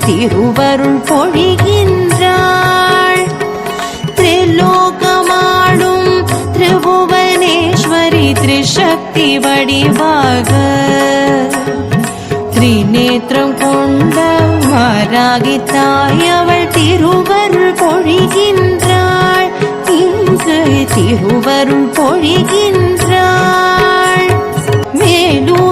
திருவருள் பொழிகின்றாள். திரிலோகமாடும் திரிபுவனேஸ்வரி திரிசக்தி வடிவாக திரிநேத்திரம் கொண்ட வாராகி தாய் அவள் திருவருள் பொழிகின்றாள். இங்கு திருவருள் பொழிகின்றாள். மேலும்